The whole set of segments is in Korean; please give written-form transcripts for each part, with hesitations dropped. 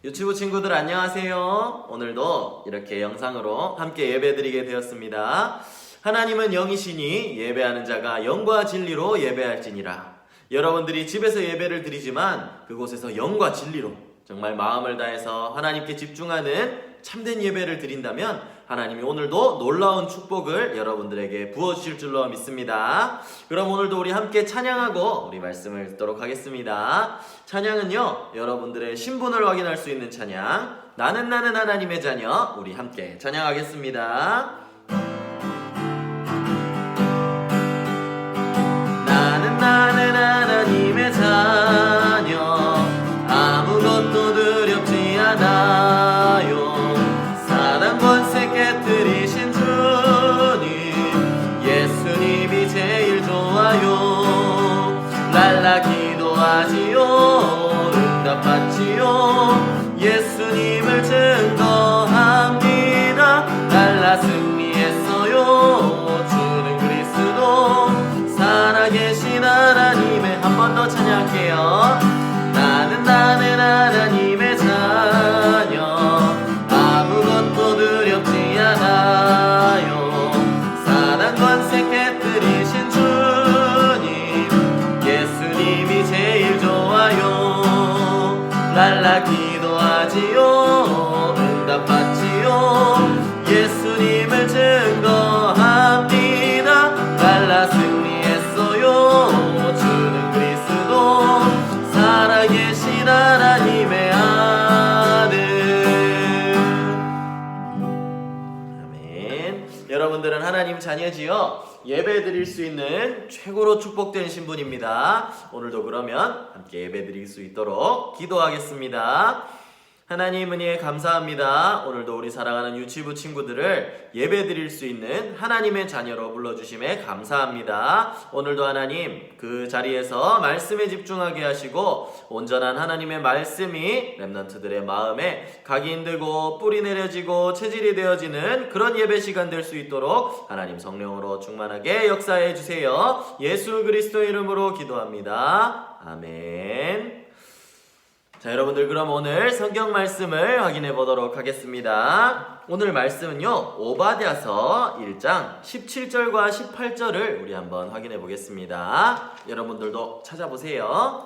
유튜브 친구들 안녕하세요. 오늘도 이렇게 영상으로 함께 예배드리게 되었습니다. 하나님은 영이시니 예배하는 자가 영과 진리로 예배할지니라. 여러분들이 집에서 예배를 드리지만 그곳에서 영과 진리로 정말 마음을 다해서 하나님께 집중하는 참된 예배를 드린다면 하나님이 오늘도 놀라운 축복을 여러분들에게 부어주실 줄로 믿습니다. 그럼 오늘도 우리 함께 찬양하고 우리 말씀을 듣도록 하겠습니다. 찬양은요, 여러분들의 신분을 확인할 수 있는 찬양, 나는 하나님의 자녀, 우리 함께 찬양하겠습니다. 나는 하나님의 자녀, 아무것도 두렵지 않아요. 사단 권세 깨뜨리신 주님, 예수님이 제일 좋아요. 랄라 기도하지요, 응답받지요, 예수님을 증거합니다. 랄라 승리했어요, 주는 그리스도 살아계신 하나님의. 한 번 더 찬양할게요. 나는 하나님의 자녀, 아무것도 두렵지 않아요. 사단 권세 깨뜨리신 주님, 예수님이 제일 좋아요. 랄라 기도하지요, 응답받지요, 예수님을 증거합니다. 랄라 승리했어요, 주는 그리스도 살아계신 하나님의 아들. 아멘. 여러분들은 하나님 자녀지요? 예배 드릴 수 있는 최고로 축복된 신분입니다. 오늘도 그러면 함께 예배 드릴 수 있도록 기도하겠습니다. 하나님 은혜에 감사합니다. 오늘도 우리 사랑하는 유치부 친구들을 예배 드릴 수 있는 하나님의 자녀로 불러주심에 감사합니다. 오늘도 하나님 그 자리에서 말씀에 집중하게 하시고 온전한 하나님의 말씀이 렘넌트들의 마음에 각인되고 뿌리 내려지고 체질이 되어지는 그런 예배 시간 될 수 있도록 하나님 성령으로 충만하게 역사해 주세요. 예수 그리스도 이름으로 기도합니다. 아멘. 자, 여러분들 그럼 오늘 성경 말씀을 확인해 보도록 하겠습니다. 오늘 말씀은요, 오바댜서 1장 17절과 18절을 우리 한번 확인해 보겠습니다. 여러분들도 찾아보세요.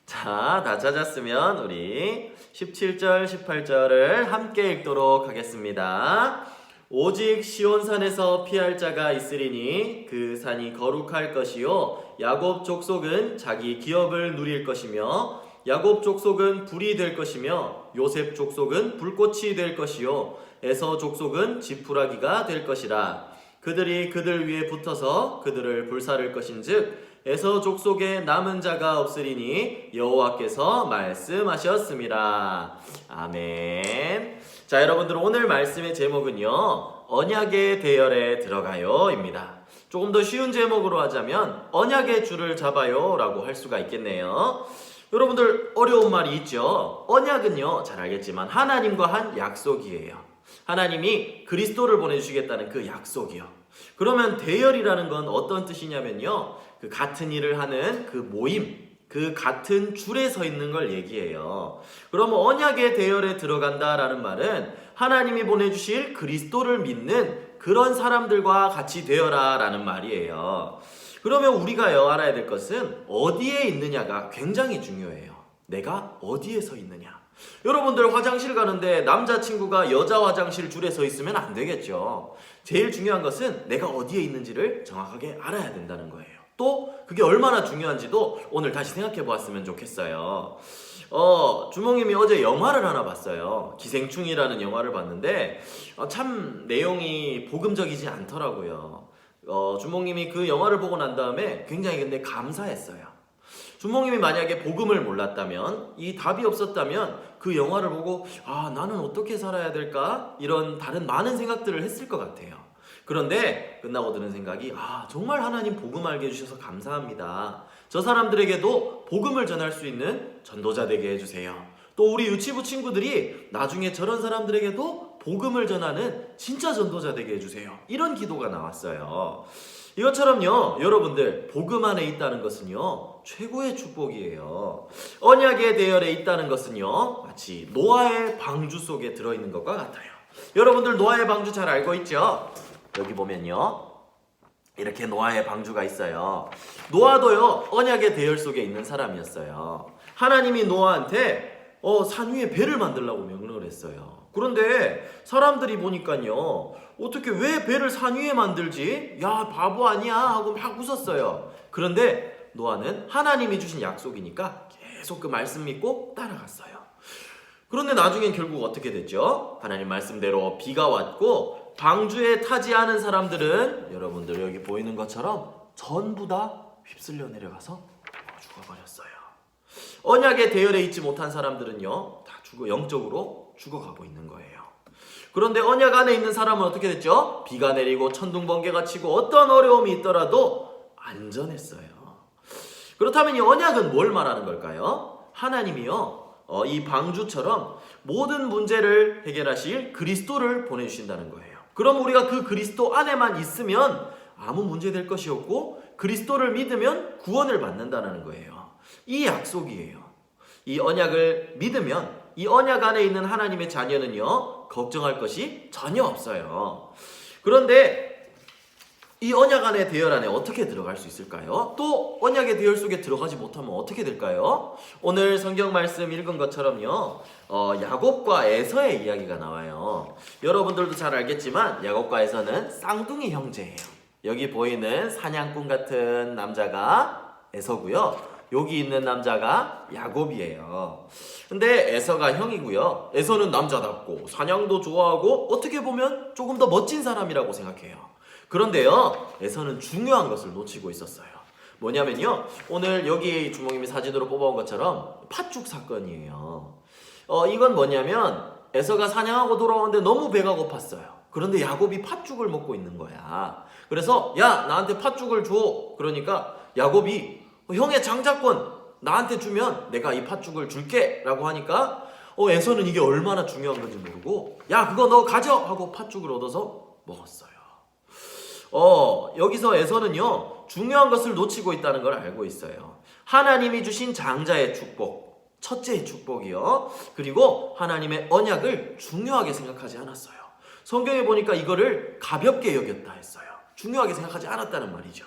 자, 다 찾았으면 우리 17절 18절을 함께 읽도록 하겠습니다. 오직 시온산에서 피할 자가 있으리니 그 산이 거룩할 것이요, 야곱 족속은 자기 기업을 누릴 것이며, 야곱 족속은 불이 될 것이며, 요셉 족속은 불꽃이 될 것이요, 에서 족속은 지푸라기가 될 것이라. 그들이 그들 위에 붙어서 그들을 불사를 것인즉 에서 족속에 남은 자가 없으리니 여호와께서 말씀하셨습니다. 아멘. 자, 여러분들 오늘 말씀의 제목은요, 언약의 대열에 들어가요 입니다. 조금 더 쉬운 제목으로 하자면 언약의 줄을 잡아요 라고 할 수가 있겠네요. 여러분들 어려운 말이 있죠. 언약은요, 잘 알겠지만 하나님과 한 약속이에요. 하나님이 그리스도를 보내주시겠다는 그 약속이요. 그러면 대열이라는 건 어떤 뜻이냐면요, 그 같은 일을 하는 그 모임, 그 같은 줄에 서 있는 걸 얘기해요. 그러면 언약의 대열에 들어간다라는 말은 하나님이 보내주실 그리스도를 믿는 그런 사람들과 같이 되어라 라는 말이에요. 그러면 우리가요, 알아야 될 것은 어디에 있느냐가 굉장히 중요해요. 내가 어디에 서 있느냐. 여러분들 화장실 가는데 남자친구가 여자 화장실 줄에 서 있으면 안 되겠죠. 제일 중요한 것은 내가 어디에 있는지를 정확하게 알아야 된다는 거예요. 또 그게 얼마나 중요한지도 오늘 다시 생각해 보았으면 좋겠어요. 주몽님이 어제 영화를 하나 봤어요. 기생충이라는 영화를 봤는데 참 내용이 복음적이지 않더라고요. 주몽님이 그 영화를 보고 난 다음에 굉장히 근데 감사했어요. 주몽님이 만약에 복음을 몰랐다면, 이 답이 없었다면 그 영화를 보고 나는 어떻게 살아야 될까? 이런 다른 많은 생각들을 했을 것 같아요. 그런데 끝나고 드는 생각이 정말 하나님 복음 알게 해주셔서 감사합니다. 저 사람들에게도 복음을 전할 수 있는 전도자 되게 해주세요. 또 우리 유치부 친구들이 나중에 저런 사람들에게도 복음을 전하는 진짜 전도자 되게 해주세요. 이런 기도가 나왔어요. 이것처럼요, 여러분들 복음 안에 있다는 것은요 최고의 축복이에요. 언약의 대열에 있다는 것은요 마치 노아의 방주 속에 들어있는 것과 같아요. 여러분들 노아의 방주 잘 알고 있죠? 여기 보면요 이렇게 노아의 방주가 있어요. 노아도요 언약의 대열 속에 있는 사람이었어요. 하나님이 노아한테 산 위에 배를 만들라고 명령을 했어요. 그런데 사람들이 보니까요 어떻게 왜 배를 산 위에 만들지? 야 바보 아니야 하고 막 웃었어요. 그런데 노아는 하나님이 주신 약속이니까 계속 그 말씀 믿고 따라갔어요. 그런데 나중엔 결국 어떻게 됐죠? 하나님 말씀대로 비가 왔고 방주에 타지 않은 사람들은 여러분들 여기 보이는 것처럼 전부 다 휩쓸려 내려가서 죽어버렸어요. 언약의 대열에 있지 못한 사람들은요 다 영적으로 죽어가고 있는 거예요. 그런데 언약 안에 있는 사람은 어떻게 됐죠? 비가 내리고 천둥 번개가 치고 어떤 어려움이 있더라도 안전했어요. 그렇다면 이 언약은 뭘 말하는 걸까요? 하나님이요 이 방주처럼 모든 문제를 해결하실 그리스도를 보내주신다는 거예요. 그럼 우리가 그 그리스도 안에만 있으면 아무 문제 될 것이 없고 그리스도를 믿으면 구원을 받는다는 거예요. 이 약속이에요. 이 언약을 믿으면 이 언약 안에 있는 하나님의 자녀는요 걱정할 것이 전혀 없어요. 그런데 이 언약 안에 대열 안에 어떻게 들어갈 수 있을까요? 또 언약의 대열 속에 들어가지 못하면 어떻게 될까요? 오늘 성경 말씀 읽은 것처럼요 야곱과 에서의 이야기가 나와요. 여러분들도 잘 알겠지만 야곱과 에서는 쌍둥이 형제예요. 여기 보이는 사냥꾼 같은 남자가 에서고요 여기 있는 남자가 야곱이에요. 근데 에서가 형이고요 에서는 남자답고 사냥도 좋아하고 어떻게 보면 조금 더 멋진 사람이라고 생각해요. 그런데요 에서는 중요한 것을 놓치고 있었어요. 뭐냐면요 오늘 여기 주몽님이 사진으로 뽑아온 것처럼 팥죽 사건이에요. 이건 뭐냐면 에서가 사냥하고 돌아오는데 너무 배가 고팠어요. 그런데 야곱이 팥죽을 먹고 있는 거야. 그래서 야 나한테 팥죽을 줘. 그러니까 야곱이 형의 장자권 나한테 주면 내가 이 팥죽을 줄게 라고 하니까 에서는 이게 얼마나 중요한 건지 모르고 야 그거 너 가져 하고 팥죽을 얻어서 먹었어요. 여기서 에서는요 중요한 것을 놓치고 있다는 걸 알고 있어요. 하나님이 주신 장자의 축복, 첫째의 축복이요 그리고 하나님의 언약을 중요하게 생각하지 않았어요. 성경에 보니까 이거를 가볍게 여겼다 했어요. 중요하게 생각하지 않았다는 말이죠.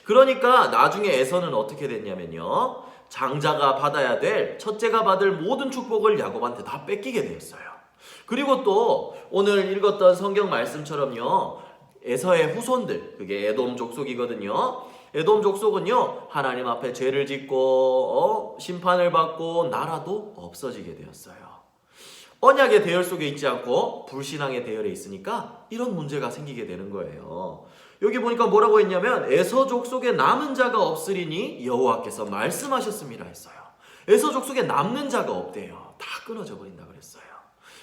그러니까 나중에 에서는 어떻게 됐냐면요 장자가 받아야 될 첫째가 받을 모든 축복을 야곱한테 다 뺏기게 되었어요. 그리고 또 오늘 읽었던 성경 말씀처럼요 에서의 후손들, 그게 에돔 족속이거든요. 에돔 족속은요 하나님 앞에 죄를 짓고 심판을 받고 나라도 없어지게 되었어요. 언약의 대열 속에 있지 않고 불신앙의 대열에 있으니까 이런 문제가 생기게 되는 거예요. 여기 보니까 뭐라고 했냐면 에서 족속에 남은 자가 없으리니 여호와께서 말씀하셨습니다 했어요. 에서 족속에 남는 자가 없대요. 다 끊어져 버린다 그랬어요.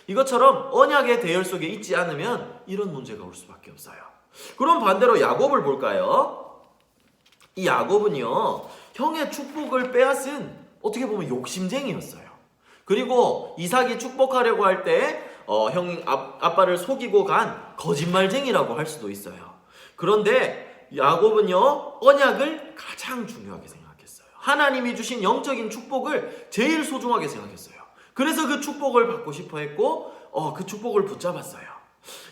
이것처럼 언약의 대열 속에 있지 않으면 이런 문제가 올 수밖에 없어요. 그럼 반대로 야곱을 볼까요? 이 야곱은요 형의 축복을 빼앗은 어떻게 보면 욕심쟁이였어요. 그리고 이삭이 축복하려고 할 때 아빠를 속이고 간 거짓말쟁이라고 할 수도 있어요. 그런데 야곱은요 언약을 가장 중요하게 생각했어요. 하나님이 주신 영적인 축복을 제일 소중하게 생각했어요. 그래서 그 축복을 받고 싶어 했고 그 축복을 붙잡았어요.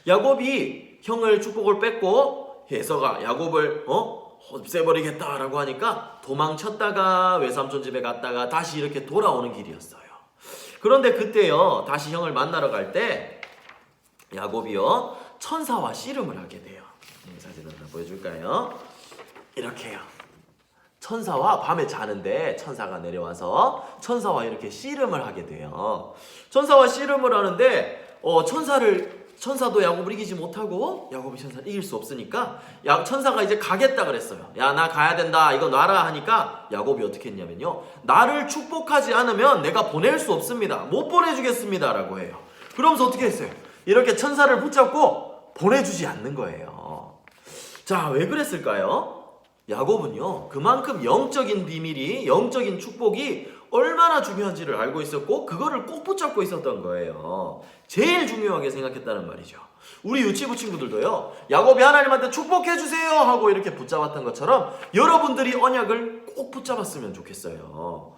야곱이 형을 축복을 뺏고 에서가 야곱을 없애버리겠다라고 하니까 도망쳤다가 외삼촌 집에 갔다가 다시 이렇게 돌아오는 길이었어요. 그런데 그때요 다시 형을 만나러 갈 때 야곱이요 천사와 씨름을 하게 돼요. 사진을 하나 보여줄까요? 이렇게요. 천사와 밤에 자는데 천사가 내려와서 천사와 이렇게 씨름을 하게 돼요. 천사와 씨름을 하는데 천사도 야곱을 이기지 못하고 야곱이 천사를 이길 수 없으니까 천사가 이제 가겠다 그랬어요. 야 나 가야 된다 이거 놔라 하니까 야곱이 어떻게 했냐면요 나를 축복하지 않으면 내가 보낼 수 없습니다. 못 보내주겠습니다 라고 해요. 그러면서 어떻게 했어요? 이렇게 천사를 붙잡고 보내주지 않는 거예요. 자, 왜 그랬을까요? 야곱은요, 그만큼 영적인 비밀이, 영적인 축복이 얼마나 중요한지를 알고 있었고, 그거를 꼭 붙잡고 있었던 거예요. 제일 중요하게 생각했다는 말이죠. 우리 유치부 친구들도요, 야곱이 하나님한테 축복해주세요 하고 이렇게 붙잡았던 것처럼 여러분들이 언약을 꼭 붙잡았으면 좋겠어요.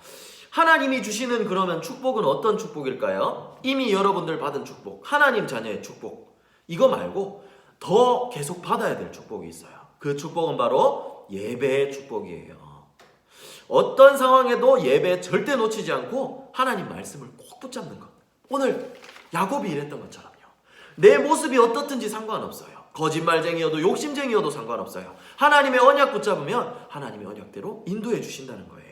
하나님이 주시는 그러면 축복은 어떤 축복일까요? 이미 여러분들 받은 축복, 하나님 자녀의 축복, 이거 말고 더 계속 받아야 될 축복이 있어요. 그 축복은 바로 예배의 축복이에요. 어떤 상황에도 예배 절대 놓치지 않고 하나님 말씀을 꼭 붙잡는 것. 오늘 야곱이 이랬던 것처럼요. 내 모습이 어떻든지 상관없어요. 거짓말쟁이여도 욕심쟁이여도 상관없어요. 하나님의 언약 붙잡으면 하나님의 언약대로 인도해 주신다는 거예요.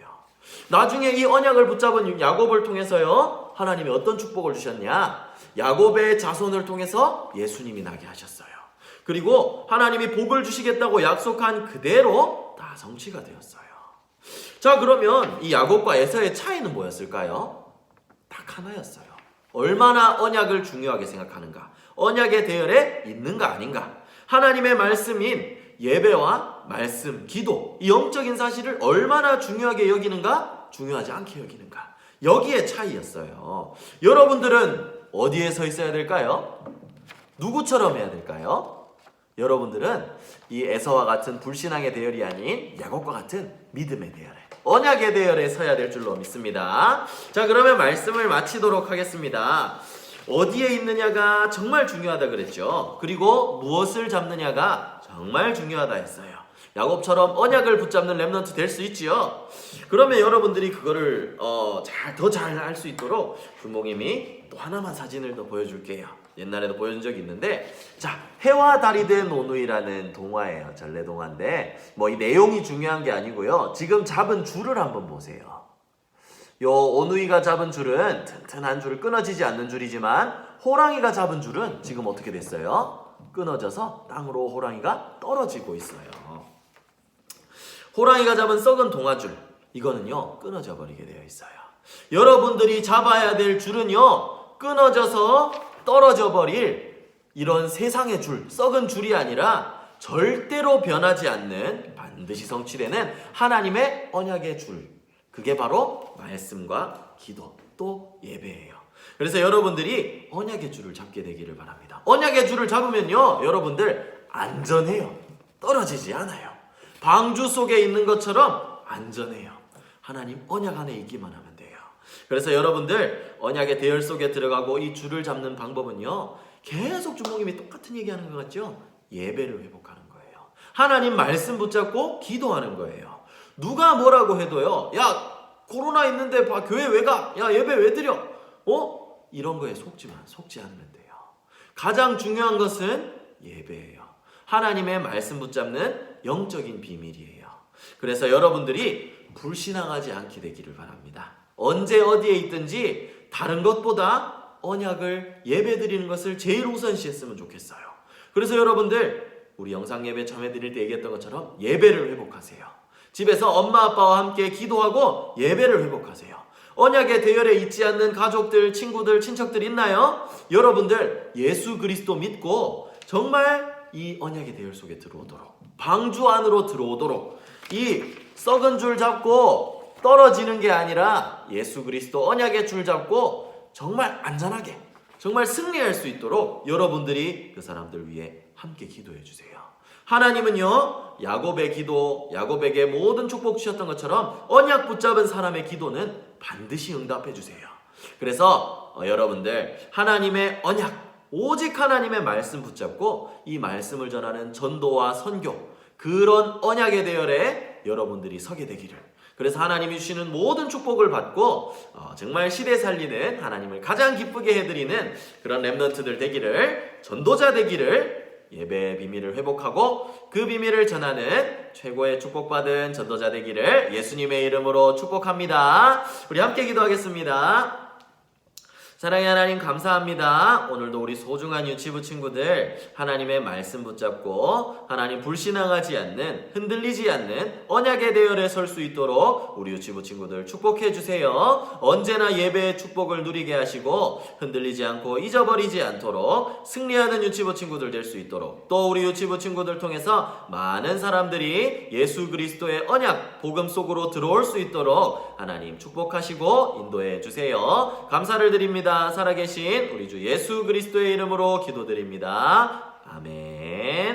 나중에 이 언약을 붙잡은 야곱을 통해서요, 하나님이 어떤 축복을 주셨냐? 야곱의 자손을 통해서 예수님이 나게 하셨어요. 그리고 하나님이 복을 주시겠다고 약속한 그대로 다 성취가 되었어요. 자, 그러면 이 야곱과 에서의 차이는 뭐였을까요? 딱 하나였어요. 얼마나 언약을 중요하게 생각하는가, 언약의 대열에 있는가 아닌가, 하나님의 말씀인 예배와 말씀, 기도, 이 영적인 사실을 얼마나 중요하게 여기는가, 중요하지 않게 여기는가, 여기에 차이였어요. 여러분들은 어디에 서 있어야 될까요? 누구처럼 해야 될까요? 여러분들은 이 에서와 같은 불신앙의 대열이 아닌 야곱과 같은 믿음의 대열에, 언약의 대열에 서야 될 줄로 믿습니다. 자, 그러면 말씀을 마치도록 하겠습니다. 어디에 있느냐가 정말 중요하다 그랬죠. 그리고 무엇을 잡느냐가 정말 중요하다 했어요. 야곱처럼 언약을 붙잡는 렘넌트 될 수 있지요. 그러면 여러분들이 그거를 더 잘 알 수 있도록 부모님이 또 하나만 사진을 더 보여줄게요. 옛날에도 보여준 적이 있는데, 자, 해와 달이 된 오누이라는 동화예요. 전래동화인데 뭐 이 내용이 중요한 게 아니고요. 지금 잡은 줄을 한번 보세요. 요 오누이가 잡은 줄은 튼튼한 줄을, 끊어지지 않는 줄이지만 호랑이가 잡은 줄은 지금 어떻게 됐어요? 끊어져서 땅으로 호랑이가 떨어지고 있어요. 호랑이가 잡은 썩은 동아줄, 이거는요 끊어져 버리게 되어 있어요. 여러분들이 잡아야 될 줄은요 끊어져서 떨어져 버릴 이런 세상의 줄, 썩은 줄이 아니라 절대로 변하지 않는, 반드시 성취되는 하나님의 언약의 줄, 그게 바로 말씀과 기도, 또 예배예요. 그래서 여러분들이 언약의 줄을 잡게 되기를 바랍니다. 언약의 줄을 잡으면요 여러분들 안전해요. 떨어지지 않아요. 방주 속에 있는 것처럼 안전해요. 하나님 언약 안에 있기만 하면 돼요. 그래서 여러분들 언약의 대열 속에 들어가고 이 줄을 잡는 방법은요, 계속 주목님이 똑같은 얘기하는 것 같죠? 예배를 회복하는 거예요. 하나님 말씀 붙잡고 기도하는 거예요. 누가 뭐라고 해도요, 야 코로나 있는데 교회 왜 가? 야 예배 왜 드려? 이런 거에 속지 않으면 돼요. 가장 중요한 것은 예배예요. 하나님의 말씀 붙잡는 영적인 비밀이에요. 그래서 여러분들이 불신앙하지 않게 되기를 바랍니다. 언제 어디에 있든지 다른 것보다 언약을 예배드리는 것을 제일 우선시했으면 좋겠어요. 그래서 여러분들 우리 영상 예배 참여 드릴 때 얘기했던 것처럼 예배를 회복하세요. 집에서 엄마 아빠와 함께 기도하고 예배를 회복하세요. 언약의 대열에 있지 않는 가족들, 친구들, 친척들 있나요? 여러분들 예수 그리스도 믿고 정말 이 언약의 대열 속에 들어오도록, 방주 안으로 들어오도록, 이 썩은 줄 잡고 떨어지는 게 아니라 예수 그리스도 언약의 줄 잡고 정말 안전하게, 정말 승리할 수 있도록 여러분들이 그 사람들 위해 함께 기도해 주세요. 하나님은요 야곱의 기도, 야곱에게 모든 축복 주셨던 것처럼 언약 붙잡은 사람의 기도는 반드시 응답해 주세요. 그래서 여러분들 하나님의 언약, 오직 하나님의 말씀 붙잡고 이 말씀을 전하는 전도와 선교, 그런 언약의 대열에 여러분들이 서게 되기를, 그래서 하나님이 주시는 모든 축복을 받고 정말 시대 살리는, 하나님을 가장 기쁘게 해드리는 그런 렘넌트들 되기를, 전도자 되기를, 예배의 비밀을 회복하고 그 비밀을 전하는 최고의 축복받은 전도자 되기를 예수님의 이름으로 축복합니다. 우리 함께 기도하겠습니다. 사랑의 하나님 감사합니다. 오늘도 우리 소중한 유치부 친구들 하나님의 말씀 붙잡고 하나님 불신앙하지 않는, 흔들리지 않는 언약의 대열에 설 수 있도록 우리 유치부 친구들 축복해 주세요. 언제나 예배의 축복을 누리게 하시고 흔들리지 않고 잊어버리지 않도록 승리하는 유치부 친구들 될 수 있도록, 또 우리 유치부 친구들 통해서 많은 사람들이 예수 그리스도의 언약 복음 속으로 들어올 수 있도록 하나님 축복하시고 인도해 주세요. 감사를 드립니다. 살아계신 우리 주 예수 그리스도의 이름으로 기도드립니다. 아멘.